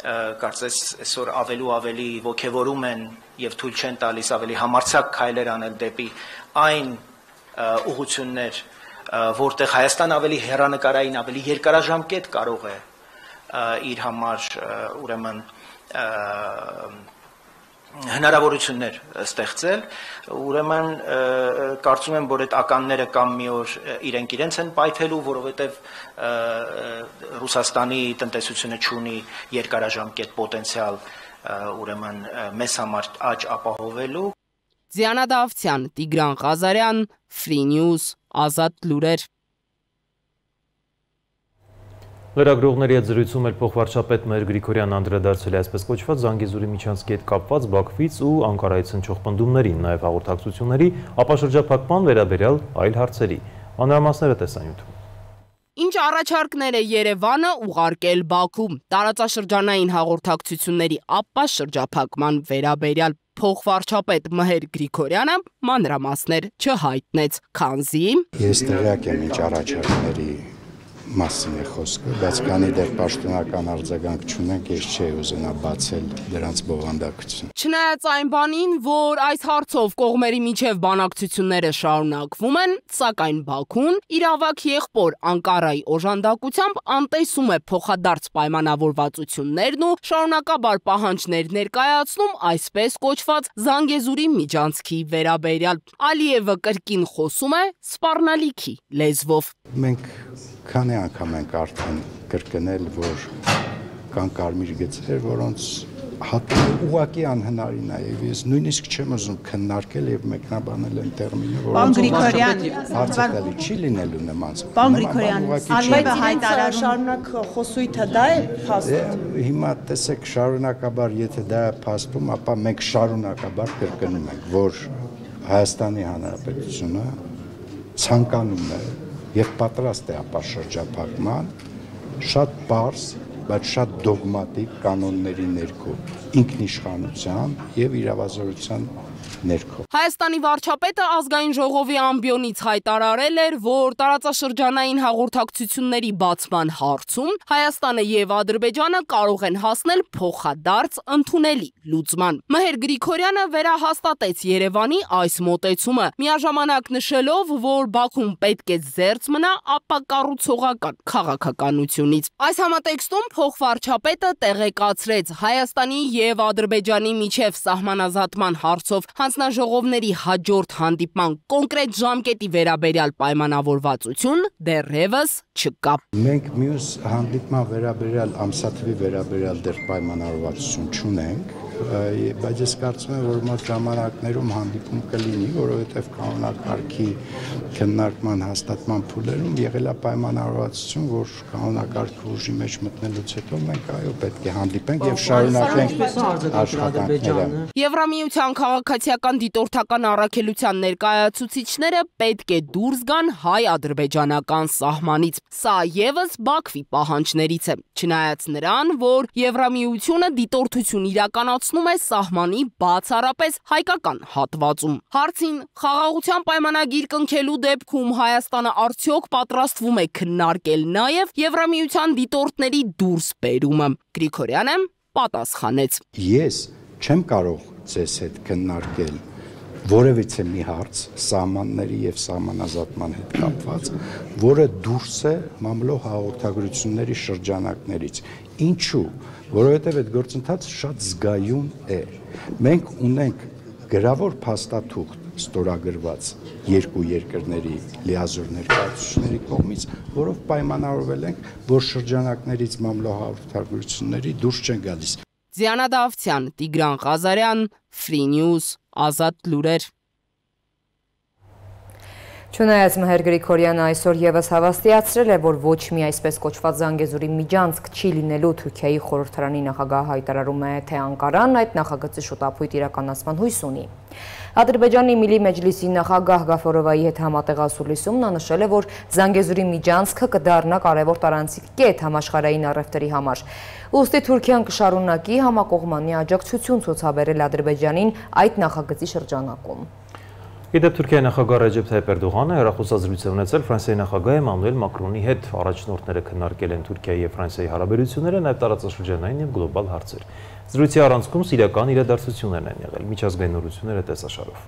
կարծես այսօր ավելի ոգևորում են եւ թույլ չեն տալիս ավելի համարձակ քայլեր անել դեպի այն ուղղություններ, որտեղ Հայաստան ավելի հեռանկարային, ավելի երկարաժամկետ կարող է իր համար ուրեմն հնարավորություններ ստեղծել, ուրեմն կարծում եմ, որ այդ ականները կամ մի օր իրենց են պայթելու, որովհետև Ռուսաստանի տնտեսությունը չունի երկարաժամկետ պոտենցիալ, ուրեմն մեզ համար աճ ապահովելու։ Ձիանա Դավթյան, Տիգրան Ղազարյան, Free News, Ազատ լուրեր։ Լրագրողների հետ զրույցում էլ փոխվարչապետ Մհեր Գրիգորյանն անդրադարձել է այսպես կոչված Զանգեզուրի միջանցքի հետ կապված Բաքվից ու Անկարայից հնչող պնդումներին, նաև հաղորդակցությունների ապաշրջափակման վերաբերյալ այլ հարցերի։ Մանրամասները տեսանյութում։ Ինչ առաջարկներ է Երևանը ուղարկել Բաքու տարածաշրջանային հաղորդակցությունների ապաշրջափակման վերաբերյալ փոխվարչապետ Մհեր Գրիգորյանը մանրամասներ չհայտնեց, քանզի Ես տեղյակ եմ ինչ առաջարկների մասին է խոսքը, բայց քանի դեռ պաշտոնական արձագանք չունենք, ես չէի ուզենա բացել դրանց բովանդակությունը։ Չնայած այն բանին, որ այս հարցով կողմերի միջև բանակցությունները շարունակվում են, սակայն Բաքուն իր ավագ եղբոր Անկարայի օժանդակությամբ անտեսում է փոխադարձ պայմանավորվածություններն ու շարունակաբար պահանջներ ներկայացնում այսպես կոչված Զանգեզուրի միջանցքի վերաբերյալ։ Ալիևը կրկին խոսում է սպառնալիքի լեզվով։ Մենք քանի անգամ ենք արդեն կրկնել, որ կան կարմիր գծեր, որոնց ուղղակի անհնարին է, եւ ես նույնիսկ չեմ ուզում քննարկել եւ մեկնաբանել են տերմինը, Պարոն Գրիգորյան, հարցակալի չի լինելու նման։ Պարոն Գրիգորյան, Ալիևը հայտարարում շարունակ խոսույթը դա է փաստում։ Հիմա տեսեք, շարունակաբար, եթե դա է փաստում, ապա մենք շարունակաբար կրկնում ենք, որ Հայաստանի Հանրապետությունը ցանկանում է եւ պատրաստ է ապաշրջափակման շատ պարզ, բայց շատ դոգմատիկ կանոնների ներքո, ինքնիշխանության եւ իրավազորության ներքո։ Հայաստանի վարչապետը ազգային ժողովի ամբիոնից հայտարարել էր, որ տարածաշրջանային հաղորդակցությունների բացման հարցում Հայաստանը եւ Ադրբեջանը կարող են հասնել փոխադարձ ընդունելի լուծման։ Մհեր Գրիգորյանը վերահաստատեց Երևանի այս մոտեցումը, միաժամանակ նշելով, որ Բաքուն պետք է զերծ մնա ապակառուցողական քաղաքականությունից։ Այս համատեքստում փոխվարչապետը տեղեկացրեց Հայաստանի եւ Ադրբեջանի միջև սահմանազատման հարցով հանձնաժողովների հաջորդ հանդիպման կոնկրետ ժամկետի վերաբերյալ պայմանավորվածություն դեռևս չկա։ Մենք մյուս հանդիպման վերաբերյալ ամսաթվի վերաբերյալ դեռ պայմանավորվածություն չունենք, բայց ես կարծում եմ, որ մոտ ժամանակներում հանդիպում կլինի, որովհետև կանոնակարգի քննարկման հաստատման փուլերում եղել է պայմանավորվածություն, որ կանոնակարգի ուժի մեջ մտնելուց հետո մենք այո պետք է հանդիպենք եւ շարունակենք աշխատանքները։ Եվրամիության քաղաքացիական դիտորդական առաքելության ներկայացուցիչները պետք է դուրս գան հայ-ադրբեջանական սահմանից։ Սա եւս Բաքվի պահանջներից է, չնայած նրան, որ Եվրամիությունը դիտորդություն իրականացնում է սահմանի բացառապես հայկական հատվածում։ Հարցին խաղաղության պայմանագիր կնքելու դեպքում Հայաստանը արդյոք պատրաստվում է քննարկել նաև Եվրամիության դիտորդների դուրս բերումը։ Գրիգորյանը պատասխանեց. Ես չեմ կարող ձեզ հետ քննարկել որևիցե մի հարց սահմանների եւ սահմանազատման հետ կապված, որը դուրս է մամլո հաղորդագրությունների շրջանակներից։ Ինչու՞, որովհետեւ այդ գործընթացը շատ զգայուն է։ Մենք ունենք գրավոր փաստաթուղթ ստորագրված երկու երկրների լիազոր ներկայացուցիչների կողմից, որով պայմանավորվել ենք, որ շրջանակներից մամլո հաղորդագրությունների դուրս չեն գալիս։ Ձիանա Դավթյան, Տիգրան Ղազարյան, Free News, Ազատ լուրեր։ Չնայած Մհեր Գրիգորյանը այսօր ևս հավաստիացրել է, որ ոչ մի այսպես կոչված Զանգեզուրի միջանցք չի լինելու, Թուրքիայի խորհրդարանի նախագահը հայտարարում է, թե Անկարան այդ նախագծի շուտապույտ իրականացման հույս ունի։ Ադրբեջանի Միլի Մեջլիսի նախագահ Գաֆորովայի հետ համատեղ ասուլիսում նա նշել է, որ Զանգեզուրի միջանցքը կդառնա կարևոր տարանցիկ կետ համաշխարհային առևտրի համար։ Ուստի Թուրքիան կշարունակի համակողմանի աջակցություն ցուցաբերել Ադրբեջանին այդ նախագծի շրջանակում։ Իդեպ Թուրքիայի նախագահ Ռեջեփ Թայիփ Էրդողանը հեռախոսազրույց է ունեցել Ֆրանսիայի նախագահ Էմանուել Մակրոնի հետ, առաջնորդները քննարկել են Թուրքիայի եւ Ֆրանսիայի հարաբերությունները, նաեւ տարածաշրջանային եւ գլոբալ հարցեր։ Զրույցի առանցքում սիրիական իրադարձություններն են եղել, միջազգային նորությունները տեսաշարով։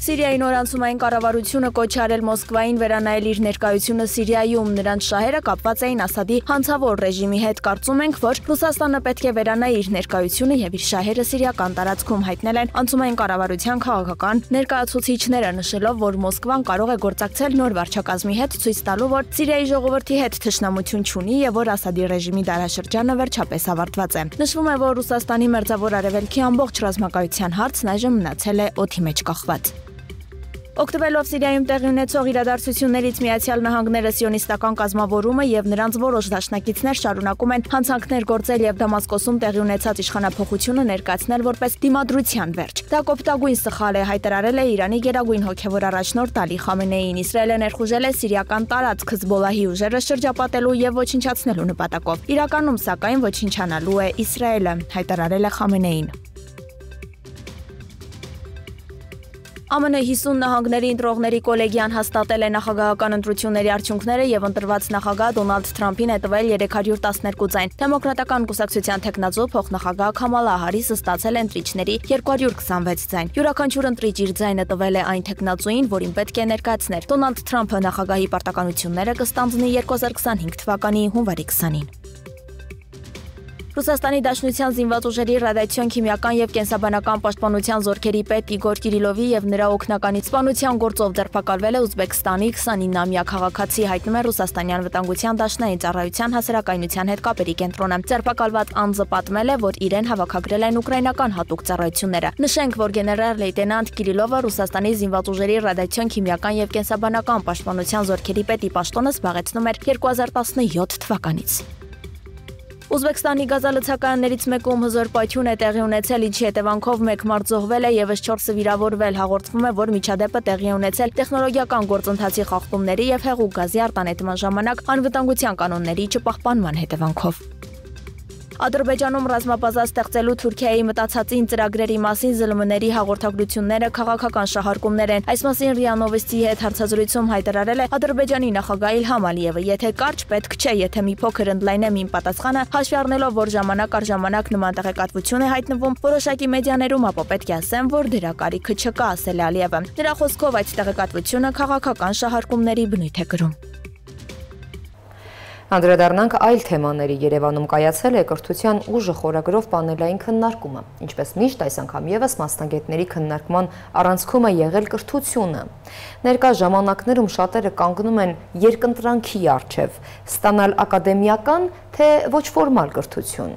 Սիրիայի նորանցումային կառավարությունը կոչ է արել Մոսկվային վերանայել իր ներկայությունը Սիրիայում, նրանց շահերը կապված էին Ասադի հանցավոր ռեժիմի հետ, կարծում ենք, որ Ռուսաստանը պետք է վերանայի իր ներկայությունը եւ իր շահերը սիրիական տարածքում, հայտնել են անցումային կառավարության քաղաքական ներկայացուցիչները, նշելով, որ Մոսկվան կարող է գործակցել նոր վարչակազմի հետ, ցույց տալու, որ Սիրիայի ժողովրդի հետ թշնամություն չունի եւ որ Ասադի ռեժիմի դարաշրջանը վերջապես ավարտված է։ Նշվում է, որ Ռուսաստանի մերձավոր արևելքի ամբողջ ռազմակայության հարցն այժմ մնացել է օդի մեջ կախված։ Օգտվելով Սիրիայում տեղի ունեցող իրադարձություններից Միացյալ Նահանգները սիոնիստական կազմավորումը եւ նրանց որոշ դաշնակիցներ շարունակում են հանցանքներ գործել եւ Դամասկոսում տեղի ունեցած իշխանափոխությունը ներկայացնել որպես դիմադրության վերջ։ Դա կոպտագույն սխալ է, հայտարարել է Իրանի գերագույն հոգեվոր առաջնորդ Ալի Խամենեին։ Իսրայելը ներխուժել է սիրիական տարածք Հեզբոլլահի ուժերը շրջապատելու եւ ոչնչացնելու նպատակով։ Իրականում, սակայն, ոչնչանալու է Իսրայելը, հայտարարել է Խամենեին։ ԱՄՆ 50 նահանգների ընտրողների կոլեգիան հաստատել է նախագահական ընտրությունների արդյունքները եւ ընտրված նախագահ Դոնալդ Թրամփին է տվել 312 ձայն։ Դեմոկրատական կուսակցության թեկնածու փոխնախագահ Քամալա Հարիսը ստացել է ընտրիչների 226 ձայն։ Յուրաքանչյուր ընտրիչ իր ձայնը տվել է այն թեկնածուին, որին պետք է ներկայացներ։ Դոնալդ Թրամփը նախագահի պարտականությունները կստանձնի 2025 թվականի հունվարի 20-ին։ Ռուսաստանի Դաշնության զինված ուժերի ռադիացիոն, քիմիական եւ կենսաբանական պաշտպանության զորքերի պետ Իգոր Կիրիլովի եւ նրա օգնականի սպանության գործով ձերբակալվել է Ուզբեկստանի 29-ամյա քաղաքացի, հայտնում է Ռուսաստանյան վտանգության դաշնային ծառայության հասարակայնության հետ կապերի կենտրոնը։ Ձերբակալված անձը պատմել է, որ իրեն հավաքագրել են ուկրաինական հատուկ ծառայությունները։ Նշենք, որ գեներալ լեյտենանտ Կիրիլովը Ռուսաստանի զինված ուժերի ռադիացիոն, քիմիական եւ կենսաբանական պաշտպանության զորքերի պետի պաշտոնը զբաղեցնում էր 2017 թվականից։ Ուզբեկստանի գազալցակայաններից մեկում հզոր պայթյուն է տեղի ունեցել, ինչի հետևանքով մեկ մարդ զոհվել է եւս 4-ը վիրավորվել։ Հաղորդվում է, որ միջադեպը տեղի է ունեցել տեխնոլոգիական գործընթացի խախտումների եւ հեղուկ գազի արտանետման ժամանակ անվտանգության կանոնների չպահպանման հետևանքով։ Ադրբեջանում ռազմաբազա ստեղծելու Թուրքիայի մտածածին ծրագրերի մասին ԶԼՄ-ների հաղորդագրությունները քաղաքական շահարկումներ են։ Այս մասին ՌԻԱ Նովոստի հետ հարցազրույցում հայտարարել է Ադրբեջանի նախագահ Իլհամ Ալիևը։ Եթե կարճ պետք չէ, եթե մի փոքր ընդլայնեմ իմ պատասխանը, հաշվի առնելով, որ ժամանակ առ ժամանակ նման տեղեկատվություն է հայտնվում որոշակի մեդիաներում, ապա պետք է ասեմ, որ դրա կարիքը չկա, ասել է Ալիևը։ Նրա խոսքով այդ տեղեկատվությունը քաղաքական շահարկումների բնույթ է կրում։ Անդրադառնանք այլ թեմաների։ Երևանում կայացել է կրթության ուժը խորագրով պանելային քննարկումը։ Ինչպես միշտ, այս անգամ ևս մասնագետների քննարկման առանցքում է եղել կրթությունը։ Ներկա ժամանակներում շատերը կանգնում են երկընտրանքի առջև՝ ստանալ ակադեմիական, թե ոչ ֆորմալ կրթություն։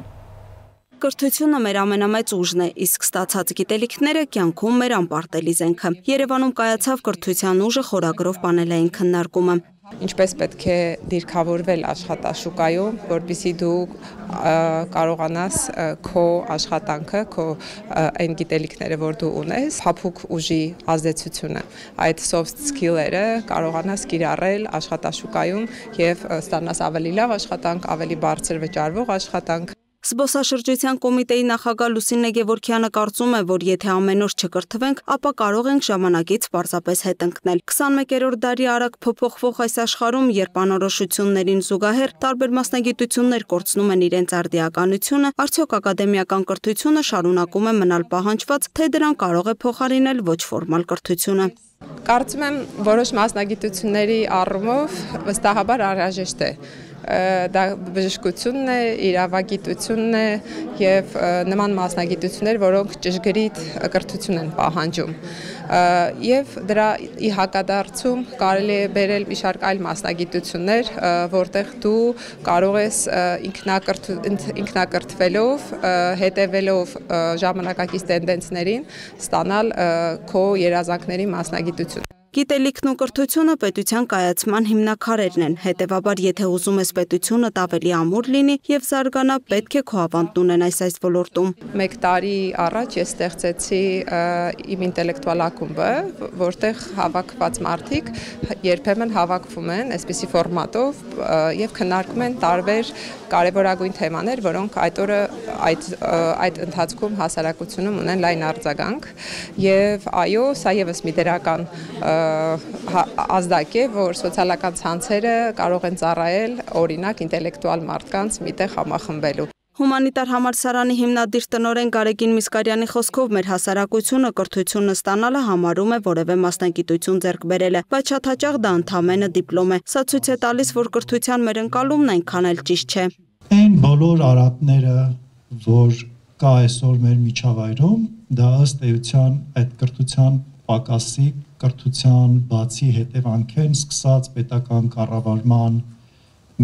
Կրթությունը մեր ամենամեծ ուժն է, իսկ ստացած գիտելիքները կյանքում մեր անպարտելի զենքը։ Երևանում կայացավ կրթության ուժը խորագրով պանելային քննարկումը։ Ինչպես պետք է դիրքավորվել աշխատաշուկայում, որպեսզի դու կարողանաս քո աշխատանքը, քո այն գիտելիքները, որ դու ունես, փափուկ ուժի ազդեցությունը, այդ soft skill-երը կարողանաս կիրառել աշխատաշուկայում եւ ստանաս ավելի լավ աշխատանք, ավելի բարձր վճարվող աշխատանք։ Զբոսաշրջության կոմիտեի նախագահ Լուսինե Գևորգյանը կարծում է, որ եթե ամեն օր չկրթվենք, ապա կարող ենք ժամանակից պարզապես հետ ընկնել։ 21-րդ դարի արագ փոփոխվող այս աշխարհում, երբ անորոշություններին զուգահեռ տարբեր մասնագիտություններ կորցնում են իրենց արդիականությունը, արդյոք ակադեմիական կրթությունը շարունակում է մնալ պահանջված, թե դրան կարող է փոխարինել ոչ ֆորմալ կրթությունը։ Կարծում եմ, որոշ մասնագիտությունների առումով վստահաբար անհրաժեշտ է։ Դա բժշկությունն է, իրավագիտությունն է եւ նման մասնագիտություններ, որոնք ճշգրիտ կրթություն են պահանջում։ Եվ դրա ի հակադարձում կարելի է բերել մի շարք այլ մասնագիտություններ, որտեղ դու կարող ես ինքնակրթվելով, հետևելով ժամանակակից տենդենսներին ստանալ քո երազանքների մասնագիտություն։ Գիտելիքն ու կրթությունը պետության կայացման հիմնաքարերն են, հետևաբար եթե ուզում ես պետությունդ ավելի ամուր լինի եւ զարգանա, պետք է քո ավանդն ունենաս այս ոլորտում։ 1 տարի առաջ ես ստեղծեցի իմ ինտելեկտուալ ակումբը, որտեղ հավաքված մարդիկ երբեմն հավաքվում են այսպիսի ֆորմատով եւ քննարկում են տարբեր կարևորագույն թեմաներ, որոնք այդ օրը այդ ընթացքում հասարակությունում ունեն լայն արձագանք եւ այո, սա եւս մի դրական ազդակ է, որ սոցիալական ցանցերը կարող են ծառայել օրինակ ինտելեկտուալ մարդկանց միտեղ համախմբելու։ Հումանիտար համալսարանի հիմնադիր տնօրեն Գարեգին Միսկարյանի խոսքով մեր հասարակությունը կրթությունը ստանալը համարում է որևէ մասնագիտություն ձեռք բերելը, բայց շատ հաճախ դա ընդամենը դիպլոմ է։ Սա ցույց է տալիս, որ կրթության մեր ընկալումն այնքան էլ ճիշտ չէ։ Այն բոլոր արատները, որ կա այսօր մեր միջավայրում, դա ըստ էության այդ կրթության պակասի, կրթության բացի հետևանք են, սկսած պետական կառավարման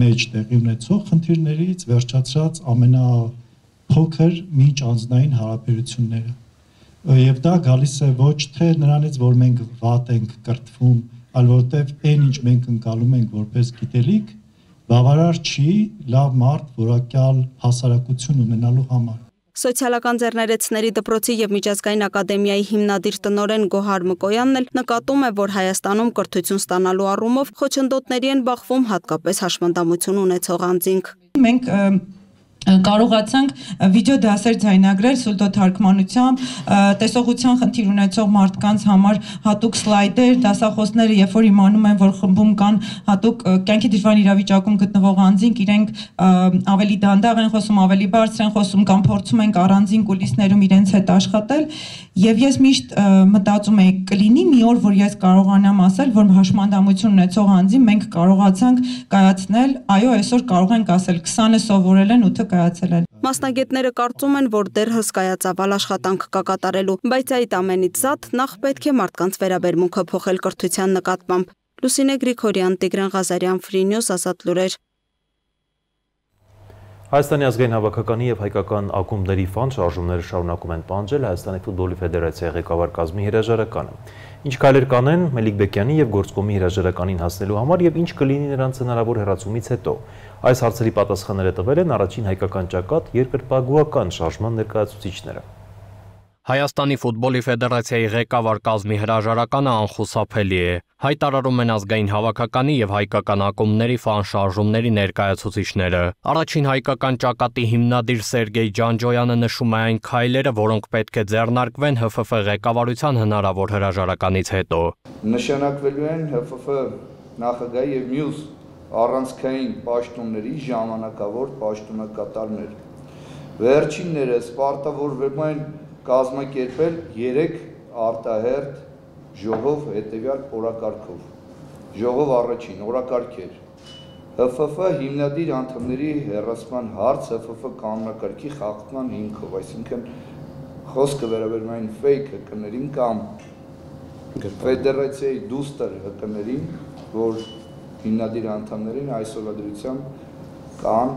մեջ տեղի ունեցող խնդիրներից վերջացրած ամենափոքր միջանձնային հարաբերությունները։ Եվ դա գալիս է ոչ թե նրանից, որ մենք վատ ենք կրթվում, այլ որտեղ այն ինչ մենք ընկալում ենք որպես գիտելիք, բավարար չի լավ մարդ որակյալ հասարակություն ունենալու համար։ Սոցիալական ձեռներեցների դպրոցի եւ միջազգային ակադեմիայի հիմնադիր տնօրեն Գոհար Մկոյանն էլ նկատում է, որ Հայաստանում կրթություն ստանալու առումով խոչընդոտների են բախվում հատկապես հաշմանդամություն ունեցող անձինք։ Մենք կարողացանք վիդեո դասեր ձայնագրել սուլտոթարգմանությամբ, տեսողության խնդիր ունեցող մարդկանց համար հատուկ սլայդեր, դասախոսները, երբ որ իմանում են, որ խմբում կան հատուկ կյանքի դժվար իրավիճակում գտնվող անձինք, իրենք ավելի դանդաղ են խոսում, ավելի բարձր են խոսում կամ փորձում են առանձին կուլիսներում իրենց հետ աշխատել, եւ ես միշտ մտածում եի կլինի մի օր, որ ես կարողանամ ասել, որ հաշմանդամություն ունեցող անձին մենք կարողացանք կայացնել, այո, այսօր կարող ենք ասել 20-ը սովորել են, 8-ը Մասնագետները կարծում են, որ դեռ հսկայածավալ աշխատանք կա կատարելու, բայց այդ ամենից զատ նախ պետք է մարդկանց վերաբերմունքը փոխել կրթության նկատմամբ։ Լուսինե Գրիգորյան, Տիգրան Ղազարյան, Free News, Ազատ լուրեր։ Հայաստանի ազգային հավաքականի եւ հայկական ակումբների ֆան շարժումները շարունակում են պանջել Հայաստանի ֆուտբոլի ֆեդերացիայի ղեկավար կազմի հրաժարականը։ Ինչ քայլեր կանեն Մելիք Բեկյանի եւ գործկոմի հրաժարականին հասնելու համար եւ ինչ կլինի նրանց հնարավոր հեռացումից հետո։ Այս հարցերի պատասխանները տվել են առաջին հայկական ճակատ երկրպագուական շարժման ներկայացուցիչները։ Հայաստանի ֆուտբոլի ֆեդերացիայի ղեկավար կազմի հրաժարականը անխուսափելի է, հայտարարում են ազգային հավաքականի եւ հայկական ակումբների ֆան շարժումների ներկայացուցիչները։ Առաջին հայկական ճակատի հիմնադիր Սերգեյ Ջանջոյանը նշում է այն քայլերը, որոնք պետք է ձեռնարկվեն ՀՖՖ ղեկավարության հնարավոր հրաժարականից հետո։ Նշանակվելու են ՀՖՖ նախագահի եւ մյուս առանցքային պաշտոնների ժամանակավոր պաշտոնակատարներ։ Վերջիններս պարտավորվում են կազմակերպել 3 արտահերթ ժողով հետևյալ օրակարգով։ Ժողով առաջին օրակարգ էր ՀՖՖ հիմնադիր անդամների հեռացման հարց ՀՖՖ կանոնակարգի խախտման հիմքով, այսինքն խոսքը վերաբերում այն fake ՀԿ-ներին կամ ֆեդերացիայի դուստր ՀԿ-ներին, որ հիմնադիր անդամներին այսօրվա դրությամբ կան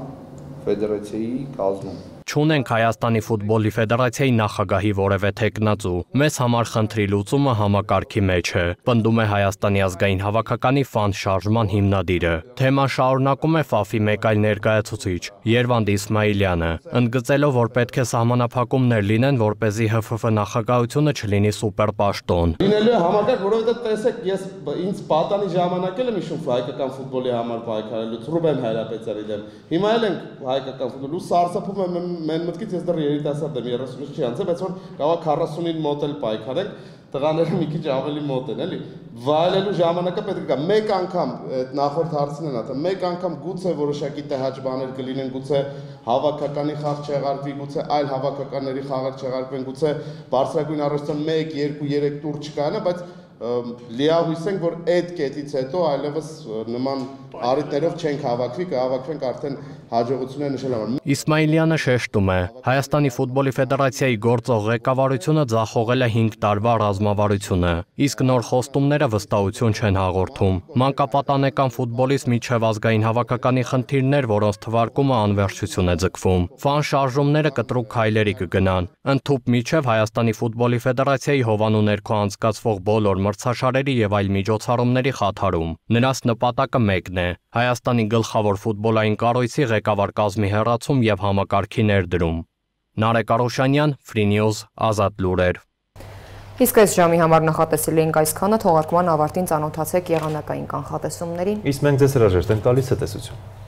ֆեդերացիայի կազմում։ Չունենք Հայաստանի ֆուտբոլի ֆեդերացիայի նախագահի որևէ թեկնածու։ Մեզ համար խնդրի լուծումը համակարգի մեջ է, պնդում է Հայաստանի ազգային հավաքականի ֆան շարժման հիմնադիրը։ Թեման շարունակում է ՖԱՖ-ի մեկ այլ ներկայացուցիչ Երվանդ Իսմայիլյանը, ընդգծելով, որ պետք է սահմանափակումներ լինեն, որպեսզի ՀՖՖ նախագահությունը չլինի սուպերպաշտոն։ Լինելու է համակարգ, որովհետև տեսեք, ես ինձ պատանի ժամանակ եմ հիշում հայկական ֆուտբոլի համար պայքարելուց Ռուբեն Հայրապետյանի դեմ։ Հիմա էլ ենք հայկական ֆուտբոլի ու սարսափում եմ մեն մտքից ես դեռ երիտասարդ եմ 30-ից չի անցել, բայց որ կարող 40-ին մոտ էլ պայքարենք, տղաները մի քիչ ավելի մոտ են, էլի։ Վայելելու ժամանակը պետք է մեկ անգամ այդ նախորդ հարցն են ատա, մեկ անգամ գուցե որոշակի տհաճ բաներ կլինեն, գուցե հավաքականի խաղ չեղարկվի, գուցե այլ հավաքականների խաղեր չեղարկվեն, գուցե բարձրագույն առողջության 1, 2, 3 տուր չկայանա, բայց լիահույս ենք, որ այդ կետից հետո այլևս նման առիթներով չենք հավաքվի, կհավաքվենք արդեն հաջողություններ նշել համար։ Իսմայիլյանը շեշտում է, Հայաստանի ֆուտբոլի ֆեդերացիայի գործող ղեկավարությունը ձախողել է 5 տարվա ռազմավարությունը, իսկ նոր խոստումները վստահություն չեն հաղորդում։ Մանկապատանեկան ֆուտբոլից մինչև ազգային հավաքականի խնդիրներ, որոնց թվարկումը անվերջություն է ձգվում։ Ֆան շարժումները կտրուկ քայլերի կգնան։ Ընդհուպ միջև Հայաստանի ֆուտբոլի ֆեդերացիայի հովանու ներքո անցկացվող բոլոր մրցաշարերի եւ այլ միջոցառումների խաթարում։ Նրանց նպատակը մեկն է՝ Հայաստանի գլխավոր ֆուտբոլային կառույցի ղեկավար կազմի հեռացում եւ համակարգի ներդրում։ Նարեկ Արոշանյան, Free News, Ազատ լուրեր։ Իսկ այս ժամի համար նախատեսել էինք այսքանը, թողարկման ավարտին ծանոթացեք եղանակային կանխատեսումներին։ Իսկ մենք ձեզ հրաժեշտ ենք տալիս հետեսություն։